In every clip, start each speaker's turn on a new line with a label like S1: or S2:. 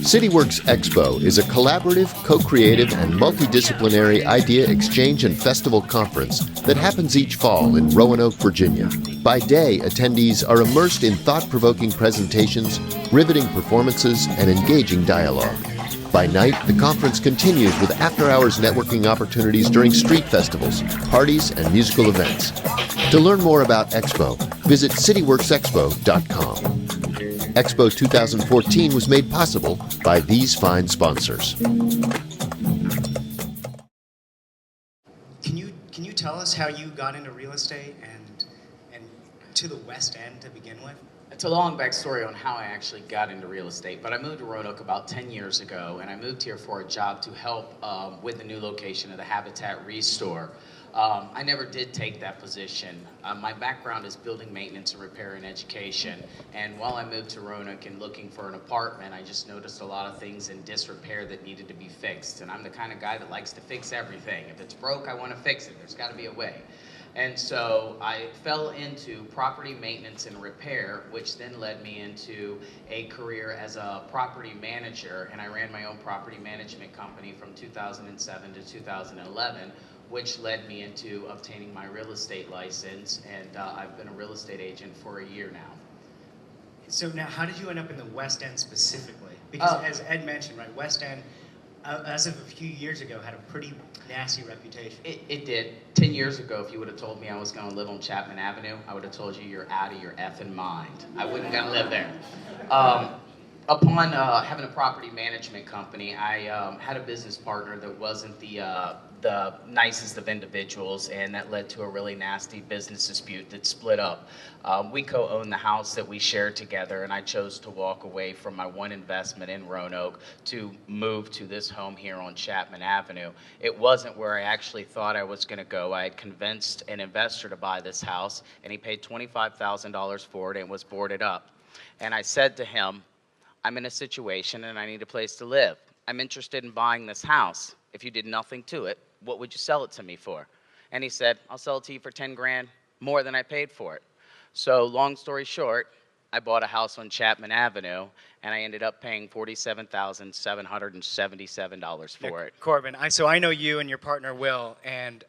S1: CityWorks Expo is a collaborative, co-creative, and multidisciplinary idea exchange and festival conference that happens each fall in Roanoke, Virginia. By day, attendees are immersed in thought-provoking presentations, riveting performances, and engaging dialogue. By night, the conference continues with after-hours networking opportunities during street festivals, parties, and musical events. To learn more about Expo, visit cityworksexpo.com. Expo 2014 was made possible by these fine sponsors.
S2: Can you tell us how you got into real estate and to the West End to begin with?
S3: It's a long backstory on how I actually got into real estate, but I moved to Roanoke about 10 years ago, and I moved here for a job to help with the new location of the Habitat Restore. I never did take that position. My background is building maintenance and repair and education, and while I moved to Roanoke and looking for an apartment, I just noticed a lot of things in disrepair that needed to be fixed, and I'm the kind of guy that likes to fix everything. If it's broke, I want to fix it. There's got to be a way. And so I fell into property maintenance and repair, which then led me into a career as a property manager, and I ran my own property management company from 2007 to 2011, which led me into obtaining my real estate license, and I've been a real estate agent for a year now.
S2: So now, how did you end up in the West End specifically? Because as Ed mentioned, right, West End, as of a few years ago, had a pretty nasty reputation.
S3: It did. 10 years ago, if you would have told me I was going to live on Chapman Avenue, I would have told you you're out of your effing mind. I wasn't going to live there. Upon having a property management company, I had a business partner that wasn't the nicest of individuals, and that led to a really nasty business dispute that split up. We co-owned the house that we shared together, and I chose to walk away from my one investment in Roanoke to move to this home here on Chapman Avenue. It wasn't where I actually thought I was going to go. I had convinced an investor to buy this house, and he paid $25,000 for it and was boarded up. And I said to him, I'm in a situation and I need a place to live. I'm interested in buying this house. If you did nothing to it, what would you sell it to me for? And he said, I'll sell it to you for 10 grand more than I paid for it. So long story short, I bought a house on Chapman Avenue, and I ended up paying $47,777 for it.
S2: Corbin, so I know you and your partner Will, and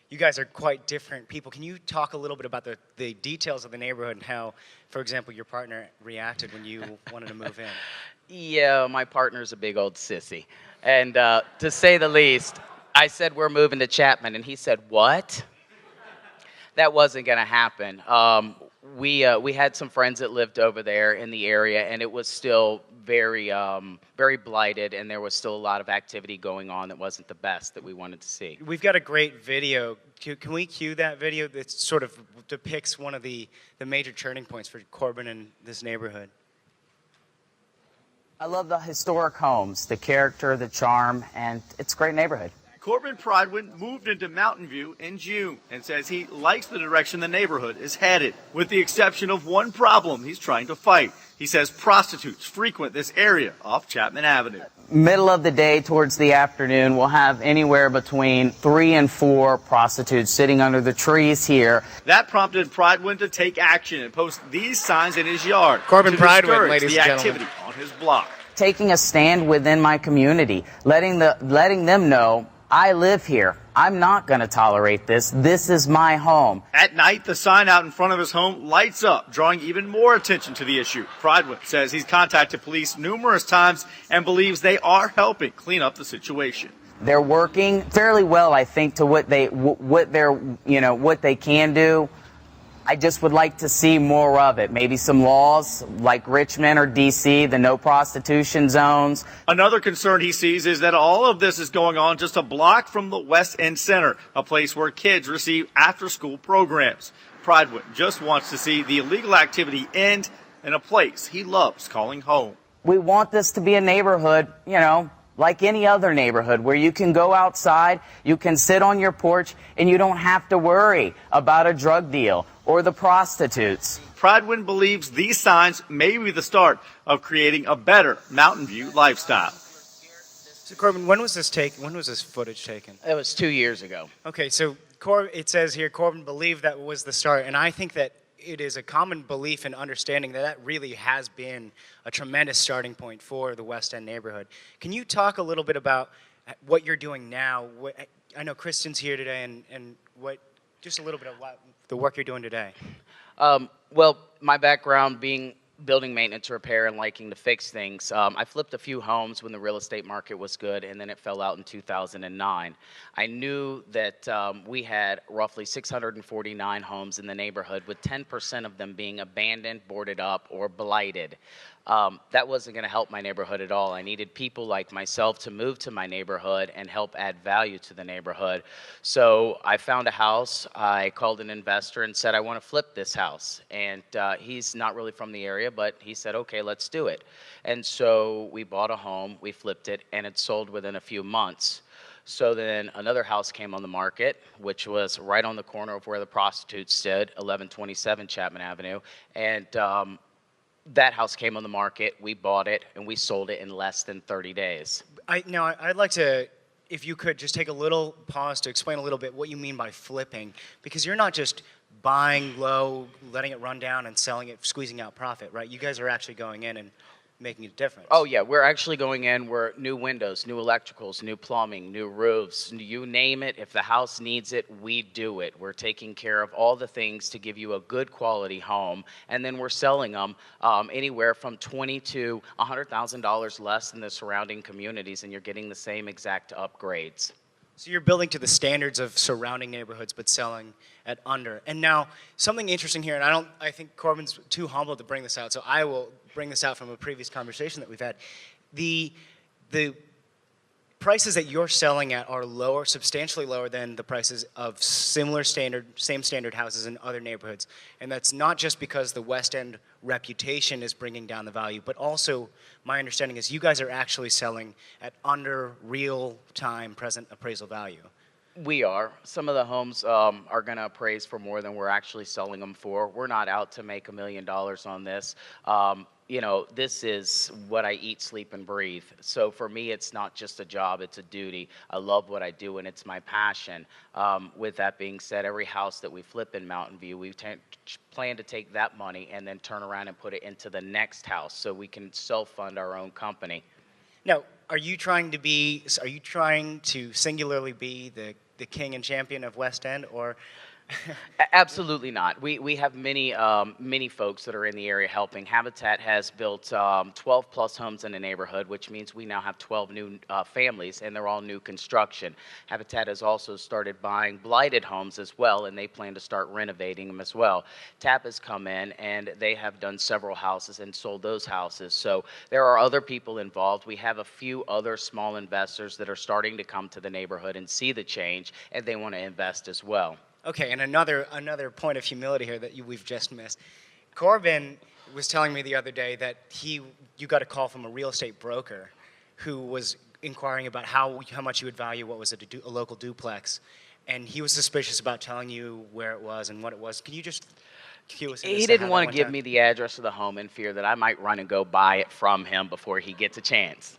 S2: you guys are quite different people. Can you talk a little bit about the details of the neighborhood and how, for example, your partner reacted when you wanted to move in?
S3: Yeah, my partner's a big old sissy. And to say the least, I said, we're moving to Chapman, and he said, what? That wasn't going to happen. We had some friends that lived over there in the area, and it was still very blighted, and there was still a lot of activity going on that wasn't the best that we wanted to see.
S2: We've got a great video. Can we cue that video that sort of depicts one of the major turning points for Corbin and this neighborhood?
S3: I love the historic homes, the character, the charm, and it's a great neighborhood.
S4: Corbin Prydwen moved into Mountain View in June and says he likes the direction the neighborhood is headed, with the exception of one problem he's trying to fight. He says prostitutes frequent this area off Chapman Avenue.
S3: Middle of the day towards the afternoon, we'll have anywhere between 3 and 4 prostitutes sitting under the trees here.
S4: That prompted Prydwen to take action and post these signs in his yard.
S2: Corbin Prydwen,
S4: discourage
S2: ladies
S4: the
S2: and
S4: activity on his block.
S3: Taking a stand within my community, letting them know I live here. I'm not going to tolerate this. This is my home.
S4: At night, the sign out in front of his home lights up, drawing even more attention to the issue. Prydwen says he's contacted police numerous times and believes they are helping clean up the situation.
S3: They're working fairly well, I think, to what they can do. I just would like to see more of it. Maybe some laws like Richmond or D.C., the no prostitution zones.
S4: Another concern he sees is that all of this is going on just a block from the West End Center, a place where kids receive after-school programs. Prydwen just wants to see the illegal activity end in a place he loves calling home.
S3: We want this to be a neighborhood, like any other neighborhood, where you can go outside, you can sit on your porch, and you don't have to worry about a drug deal or the prostitutes.
S4: Prydwen believes these signs may be the start of creating a better Mountain View lifestyle.
S2: So Corbin, when was this footage taken?
S3: It was 2 years ago.
S2: Okay, so it says here Corbin believed that was the start, and I think that it is a common belief and understanding that that really has been a tremendous starting point for the West End neighborhood. Can you talk a little bit about what you're doing now? I know Kristen's here today, and just a little bit of the work you're doing today.
S3: Well, my background being building maintenance, repair, and liking to fix things. I flipped a few homes when the real estate market was good, and then it fell out in 2009. I knew that we had roughly 649 homes in the neighborhood, with 10% of them being abandoned, boarded up, or blighted. That wasn't going to help my neighborhood at all. I needed people like myself to move to my neighborhood and help add value to the neighborhood. So I found a house. I called an investor and said, I want to flip this house. And he's not really from the area, but he said, okay, let's do it. And so we bought a home, we flipped it, and it sold within a few months. So then another house came on the market, which was right on the corner of where the prostitutes stood, 1127 Chapman Avenue. And that house came on the market, we bought it, and we sold it in less than 30 days.
S2: I'd like to, if you could, just take a little pause to explain a little bit what you mean by flipping, because you're not just buying low, letting it run down, and selling it, squeezing out profit, right? You guys are actually going in and making a difference.
S3: Oh yeah, we're actually going in. We're new windows, new electricals, new plumbing, new roofs, you name it. If the house needs it, we do it. We're taking care of all the things to give you a good quality home, and then we're selling them anywhere from $20,000 to $100,000 less than the surrounding communities, and you're getting the same exact upgrades.
S2: So you're building to the standards of surrounding neighborhoods, but selling at under. And now, something interesting here, and I think Corbin's too humble to bring this out, so I will bring this out from a previous conversation that we've had. The prices that you're selling at are lower, substantially lower than the prices of same standard houses in other neighborhoods. And that's not just because the West End reputation is bringing down the value, but also my understanding is you guys are actually selling at under real-time present appraisal value.
S3: We are. Some of the homes are going to appraise for more than we're actually selling them for. We're not out to make $1 million on this. You know, this is what I eat, sleep, and breathe. So for me, it's not just a job, it's a duty. I love what I do, and it's my passion. With that being said, every house that we flip in Mountain View, we plan to take that money and then turn around and put it into the next house so we can self-fund our own company.
S2: Now, are you trying to singularly be the king and champion of West End, or?
S3: Absolutely not. We have many folks that are in the area helping. Habitat has built 12 plus homes in the neighborhood, which means we now have 12 new families, and they're all new construction. Habitat has also started buying blighted homes as well, and they plan to start renovating them as well. TAP has come in, and they have done several houses and sold those houses. So there are other people involved. We have a few other small investors that are starting to come to the neighborhood and see the change, and they want to invest as well.
S2: Okay, and another point of humility here that we've just missed. Corbin was telling me the other day that you got a call from a real estate broker who was inquiring about how much you would value what was a local duplex, and he was suspicious about telling you where it was and what it was. Can you just cue us in?
S3: He didn't want to give me the address of the home in fear that I might run and go buy it from him before he gets a chance.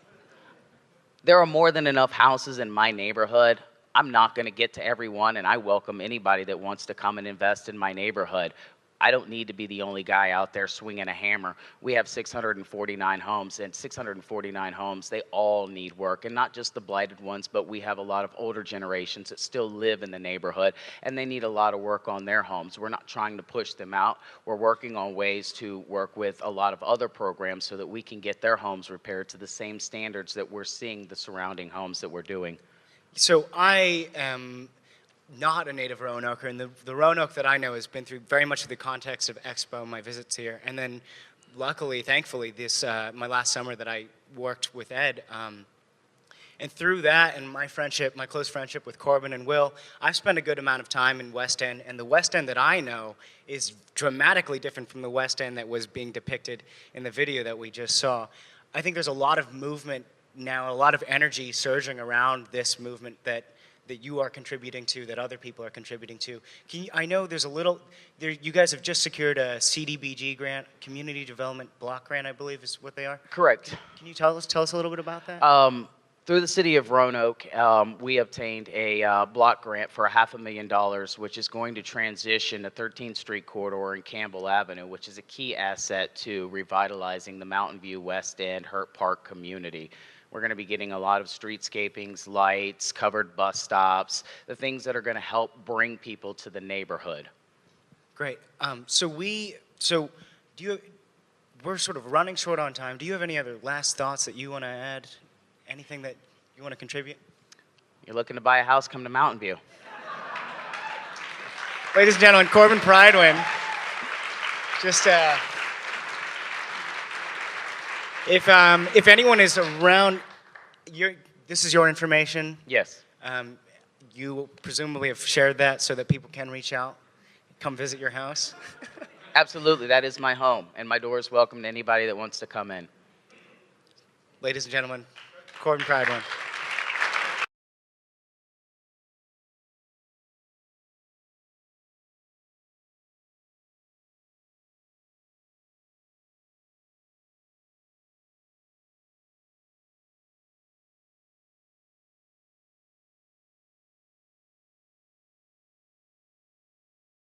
S3: There are more than enough houses in my neighborhood. I'm not going to get to everyone, and I welcome anybody that wants to come and invest in my neighborhood. I don't need to be the only guy out there swinging a hammer. We have 649 homes, and 649 homes, they all need work, and not just the blighted ones, but we have a lot of older generations that still live in the neighborhood, and they need a lot of work on their homes. We're not trying to push them out. We're working on ways to work with a lot of other programs so that we can get their homes repaired to the same standards that we're seeing the surrounding homes that we're doing.
S2: So I am not a native Roanoker, and the Roanoke that I know has been through very much the context of Expo, my visits here, and then luckily, thankfully, this my last summer that I worked with Ed, and through that and my close friendship with Corbin and Will, I've spent a good amount of time in West End, and the West End that I know is dramatically different from the West End that was being depicted in the video that we just saw. I think there's a lot of movement now, a lot of energy surging around this movement that you are contributing to, that other people are contributing to. I know there's you guys have just secured a CDBG grant, Community Development Block Grant, I believe is what they are.
S3: Correct.
S2: Can you tell us a little bit about that?
S3: Through the city of Roanoke, we obtained a block grant for $500,000, which is going to transition the 13th Street corridor and Campbell Avenue, which is a key asset to revitalizing the Mountain View, West End, Hurt Park community. We're going to be getting a lot of streetscapings, lights, covered bus stops, the things that are going to help bring people to the neighborhood.
S2: Great. We're sort of running short on time. Do you have any other last thoughts that you want to add? Anything that you want to contribute?
S3: You're looking to buy a house, come to Mountain View.
S2: Ladies and gentlemen, Corbin Prydwen. Just if anyone is around, this is your information.
S3: Yes.
S2: You presumably have shared that so that people can reach out, come visit your house.
S3: Absolutely, that is my home, and my door is welcome to anybody that wants to come in.
S2: Ladies and gentlemen, Corbin Prydwen.